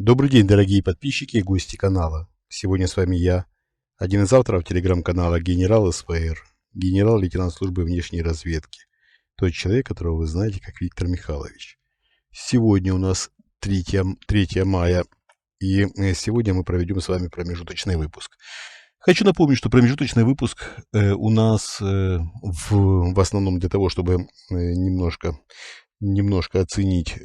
Добрый день, дорогие подписчики и гости канала. Сегодня с вами я, один из авторов телеграм-канала генерал СПР, генерал-лейтенант службы внешней разведки, тот человек, которого вы знаете как Виктор Михайлович. Сегодня у нас 3 мая, и сегодня мы проведем с вами промежуточный выпуск. Хочу напомнить, что промежуточный выпуск у нас в основном для того, чтобы немножко оценить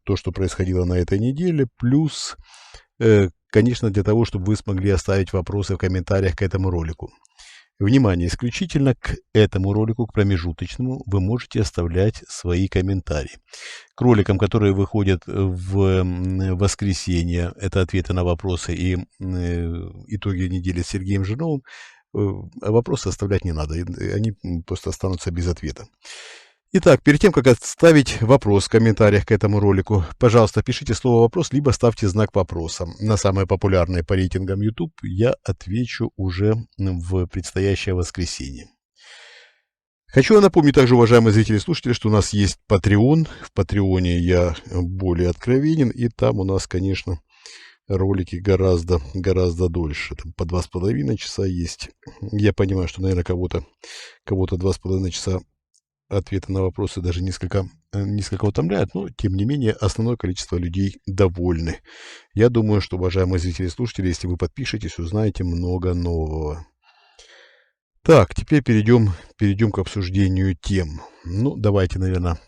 то, что происходило на этой неделе, плюс, конечно, для того, чтобы вы смогли оставить вопросы в комментариях к этому ролику. Внимание, исключительно к этому ролику, к промежуточному, вы можете оставлять свои комментарии. К роликам, которые выходят в воскресенье, это ответы на вопросы и итоги недели с Сергеем Жиновым, вопросы оставлять не надо, они просто останутся без ответа. Итак, перед тем, как оставить вопрос в комментариях к этому ролику, пожалуйста, пишите слово «вопрос», либо ставьте знак вопроса. На самые популярные по рейтингам YouTube я отвечу уже в предстоящее воскресенье. Хочу напомнить также, уважаемые зрители и слушатели, что у нас есть Patreon. В Патреоне я более откровенен, и там у нас, конечно, ролики гораздо дольше. Там по 2,5 часа есть. Я понимаю, что, наверное, кого-то 2,5 часа ответы на вопросы даже несколько утомляют, но, тем не менее, основное количество людей довольны. Я думаю, что, уважаемые зрители и слушатели, если вы подпишетесь, узнаете много нового. Так, теперь перейдем к обсуждению тем. Ну, давайте, наверное,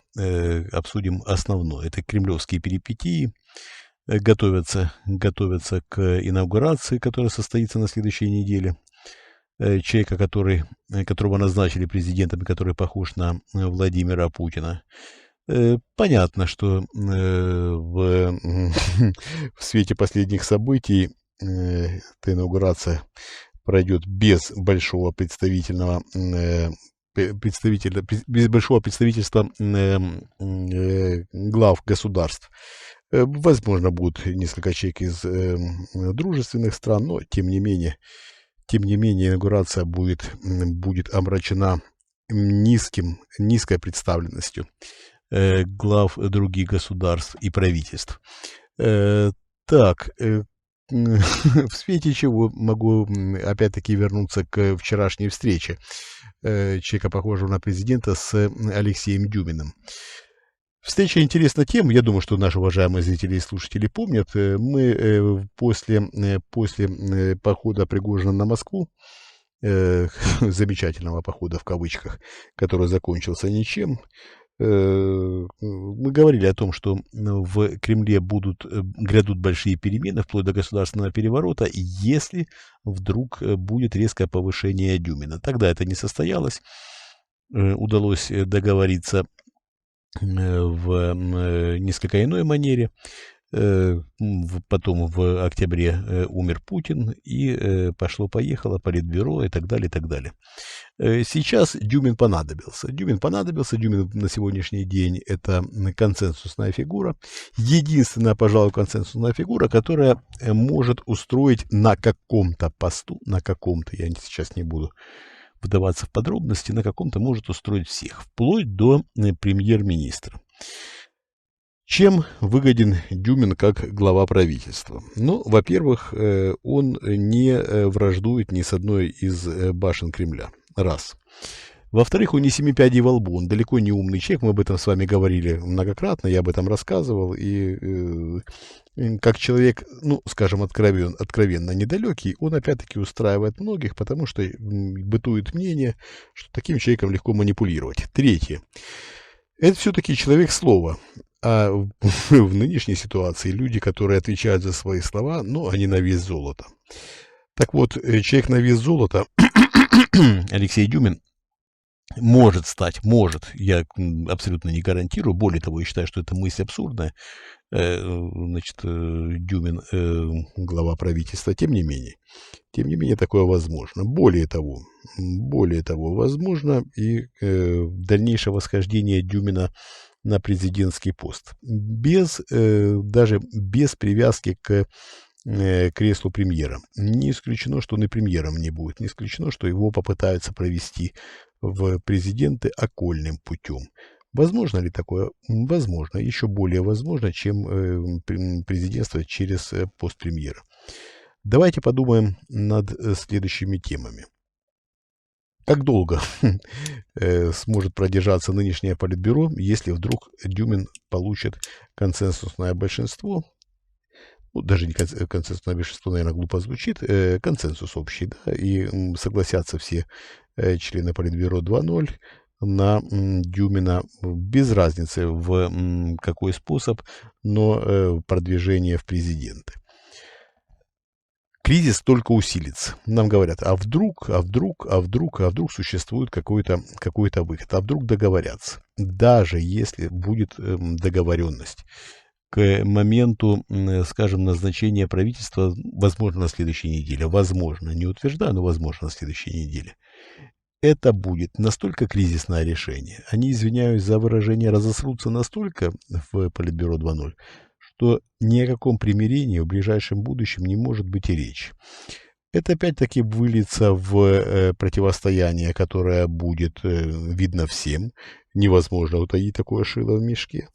обсудим основное. Это кремлевские перипетии. Готовятся к инаугурации, которая состоится на следующей неделе. Человека, которого назначили президентом, который похож на Владимира Путина. Понятно, что в свете последних событий эта инаугурация пройдет без большого представительства глав государств. Возможно, будут несколько человек из дружественных стран, но тем не менее, инаугурация будет омрачена низкой представленностью глав других государств и правительств. Так, в свете чего могу опять-таки вернуться к вчерашней встрече человека, похожего на президента, с Алексеем Дюминым. Встреча интересна тем, я думаю, что наши уважаемые зрители и слушатели помнят, мы после похода Пригожина на Москву, замечательного похода в кавычках, который закончился ничем, мы говорили о том, что в Кремле грядут большие перемены, вплоть до государственного переворота, если вдруг будет резкое повышение Дюмина. Тогда это не состоялось, удалось договориться в несколько иной манере. Потом в октябре умер Путин, и пошло-поехало, политбюро и так далее, и так далее. Сейчас Дюмин понадобился. Дюмин на сегодняшний день это консенсусная фигура. Единственная, пожалуй, консенсусная фигура, которая может устроить на каком-то посту, я сейчас не буду вдаваться в подробности, на каком-то может устроить всех, вплоть до премьер-министра. Чем выгоден Дюмин как глава правительства? Ну, во-первых, он не враждует ни с одной из башен Кремля. Раз. Во-вторых, он не семи пядей во лбу, он далеко не умный человек, мы об этом с вами говорили многократно, я об этом рассказывал, и как человек, ну, скажем, откровенно недалекий, он опять-таки устраивает многих, потому что бытует мнение, что таким человеком легко манипулировать. Третье. Это все-таки человек слова. А в нынешней ситуации люди, которые отвечают за свои слова, ну, они на вес золота. Так вот, человек на вес золота, Алексей Дюмин, может, я абсолютно не гарантирую, более того, я считаю, что это мысль абсурдная, Дюмин глава правительства, тем не менее такое возможно. Более того, возможно и дальнейшее восхождение Дюмина на президентский пост, даже без привязки к креслу премьера. Не исключено, что он и премьером не будет, не исключено, что его попытаются провести в президенты окольным путем. Возможно ли такое? Возможно. Еще более возможно, чем президентство через пост премьера. Давайте подумаем над следующими темами. Как долго сможет продержаться нынешнее политбюро, если вдруг Дюмин получит консенсусное большинство? Ну, даже не консенсусное большинство, наверное, глупо звучит, консенсус общий, да, и согласятся все члены Политбюро 2.0 на Дюмина без разницы в какой способ, но продвижение в президенты. Кризис только усилится. Нам говорят, а вдруг существует какой-то выход, а вдруг договорятся. Даже если будет договоренность к моменту, скажем, назначения правительства, возможно, на следующей неделе, возможно, не утверждаю, но возможно, на следующей неделе, это будет настолько кризисное решение, они, извиняюсь за выражение, разосрутся настолько в Политбюро 2.0, что ни о каком примирении в ближайшем будущем не может быть и речи. Это опять-таки выльется в противостояние, которое будет видно всем. Невозможно утаить такое шило в мешке.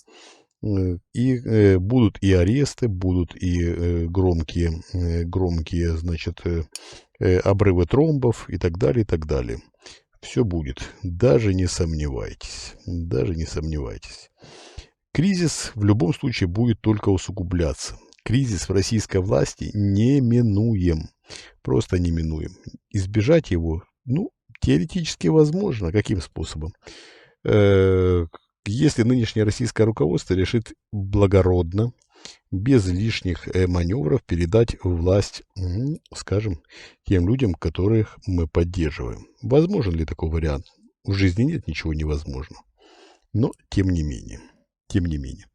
И будут и аресты, будут и громкие, значит, обрывы тромбов и так далее, и так далее. Все будет. Даже не сомневайтесь. Даже не сомневайтесь. Кризис в любом случае будет только усугубляться. Кризис в российской власти неминуем. Просто неминуем. Избежать его, ну, теоретически возможно. Каким способом? Если нынешнее российское руководство решит благородно, без лишних маневров передать власть, скажем, тем людям, которых мы поддерживаем. Возможен ли такой вариант? В жизни нет ничего невозможного. Но тем не менее. Тем не менее.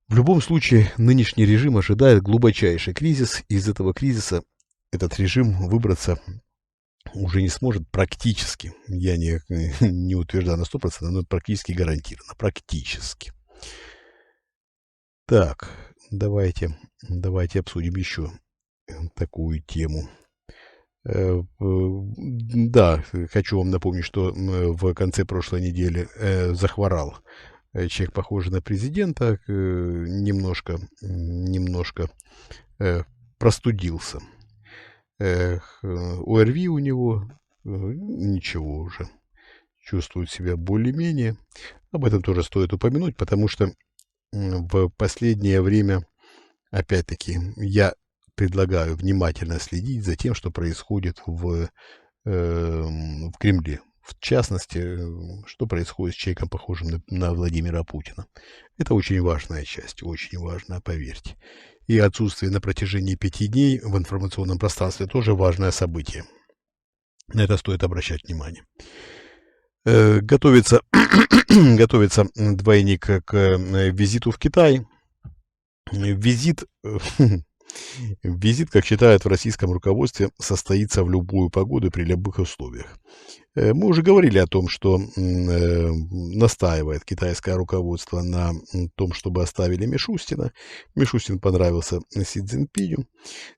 В любом случае, нынешний режим ожидает глубочайший кризис. Из этого кризиса этот режим выбраться уже не сможет практически. Я не утверждаю на 100%, но практически гарантированно. Практически. Так, давайте обсудим еще такую тему. Да, хочу вам напомнить, что в конце прошлой недели захворал человек, похожий на президента, немножко простудился. ОРВИ у него, ничего уже, чувствует себя более-менее. Об этом тоже стоит упомянуть, потому что в последнее время, опять-таки, я предлагаю внимательно следить за тем, что происходит в Кремле. В частности, что происходит с человеком, похожим на Владимира Путина. Это очень важная часть, очень важная, поверьте. И отсутствие на протяжении 5 дней в информационном пространстве тоже важное событие. На это стоит обращать внимание. Готовится двойник к визиту в Китай. Визит, как считают в российском руководстве, состоится в любую погоду при любых условиях. Мы уже говорили о том, что настаивает китайское руководство на том, чтобы оставили Мишустина. Мишустин понравился Си Цзиньпиню.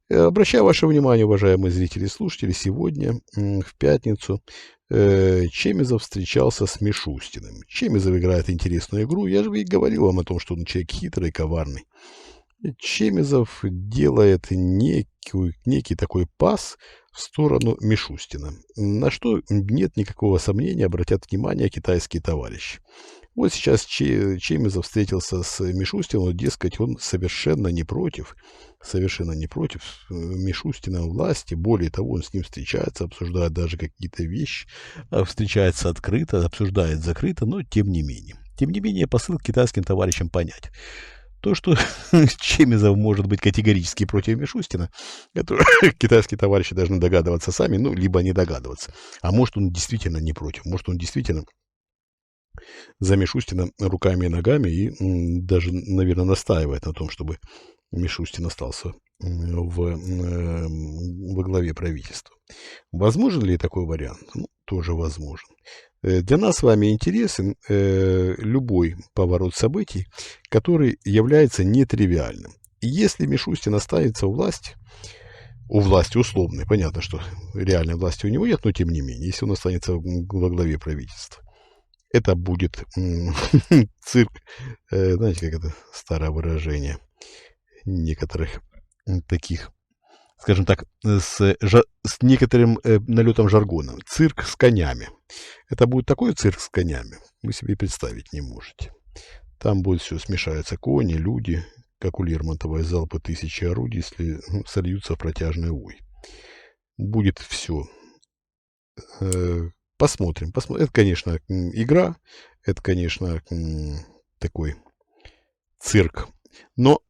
Обращаю ваше внимание, уважаемые зрители и слушатели, сегодня, в пятницу, Чемизов встречался с Мишустиным. Чемизов играет интересную игру. Я же и говорил вам о том, что он человек хитрый, коварный. Чемизов делает некий такой пас в сторону Мишустина, на что нет никакого сомнения, обратят внимание китайские товарищи. Вот сейчас Чемизов встретился с Мишустиным, дескать, он совершенно не против Мишустина власти. Более того, он с ним встречается, обсуждает даже какие-то вещи, встречается открыто, обсуждает закрыто, но тем не менее. Тем не менее, посыл к китайским товарищам понять. То, что Чемизов может быть категорически против Мишустина, это китайские товарищи должны догадываться сами, ну, либо не догадываться. А может, он действительно не против, может, он действительно за Мишустина руками и ногами и даже, наверное, настаивает на том, чтобы Мишустин остался во главе правительства. Возможен ли такой вариант? Ну, тоже возможен. Для нас с вами интересен любой поворот событий, который является нетривиальным. И если Мишустин останется у власти условной, понятно, что реальной власти у него нет, но тем не менее, если он останется во главе правительства, Это будет цирк, знаете, как это старое выражение некоторых таких, скажем так, с некоторым налетом жаргона. Цирк с конями. Это будет такой цирк с конями, вы себе представить не можете. Там будет все, смешаются кони, люди, как у Лермонтова, залпы тысячи орудий, если сольются в протяжный вой. Будет все. Посмотрим. Это, конечно, игра, это, конечно, такой цирк. Но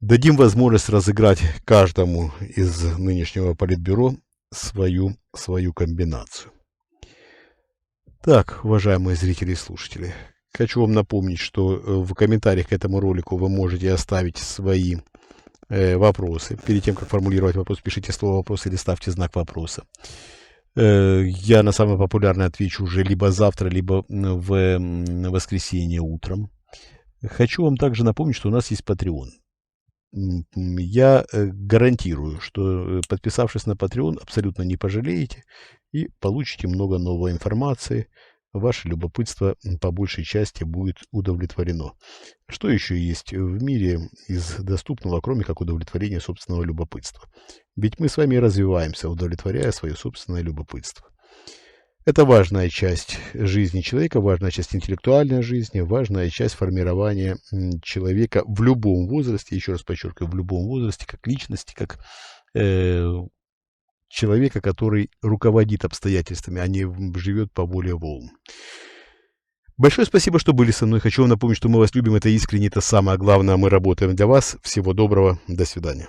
дадим возможность разыграть каждому из нынешнего политбюро свою комбинацию. Так, уважаемые зрители и слушатели, хочу вам напомнить, что в комментариях к этому ролику вы можете оставить свои вопросы. Перед тем, как формулировать вопрос, пишите слово «вопрос» или ставьте знак вопроса. Я на самый популярный отвечу уже либо завтра, либо в воскресенье утром. Хочу вам также напомнить, что у нас есть Patreon. Я гарантирую, что, подписавшись на Patreon, абсолютно не пожалеете и получите много новой информации. Ваше любопытство по большей части будет удовлетворено. Что еще есть в мире из доступного, кроме как удовлетворения собственного любопытства? Ведь мы с вами развиваемся, удовлетворяя свое собственное любопытство. Это важная часть жизни человека, важная часть интеллектуальной жизни, важная часть формирования человека в любом возрасте, еще раз подчеркиваю, в любом возрасте, как личности, как человека, который руководит обстоятельствами, а не живет по воле волн. Большое спасибо, что были со мной. Хочу вам напомнить, что мы вас любим, это искренне, это самое главное. Мы работаем для вас. Всего доброго, до свидания.